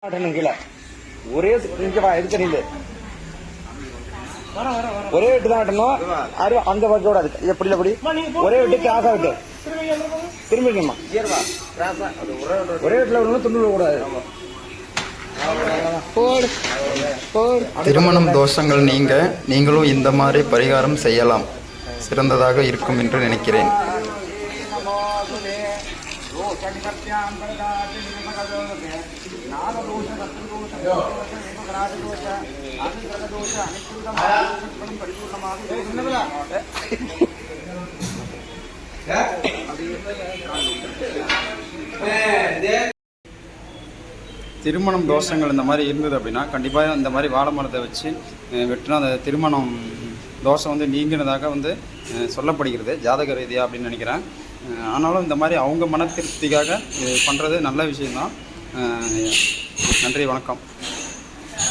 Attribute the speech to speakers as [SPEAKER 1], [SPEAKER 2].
[SPEAKER 1] கீழே ஒரே ஒரே விட்டு தான் கட்டணும். அங்க வைக்க கூடாது. எப்படி ஒரே விட்டு கிராஸா விட்டு திரும்பிக்கணுமா? ஒரே வீட்டுல விடணும், துண்டு கூடாது.
[SPEAKER 2] திருமணம் தோஷங்கள் நீங்க நீங்களும் இந்த மாதிரி பரிகாரம் செய்யலாம். சிறந்ததாக இருக்கும் என்று நினைக்கிறேன். திருமணம் தோஷங்கள் இந்த மாதிரி இருந்தது அப்படின்னா கண்டிப்பாக இந்த மாதிரி வாழை மரத்தை வச்சு வெட்டினா அந்த திருமணம் தோஷம் வந்து நீங்கினதாக வந்து சொல்லப்படுகிறது ஜாதக ரீதியாக அப்படின்னு நினைக்கிறேன். ஆனாலும் இந்த மாதிரி அவங்க மன திருப்திக்காக பண்ணுறது நல்ல விஷயம்தான். நன்றி, வணக்கம்.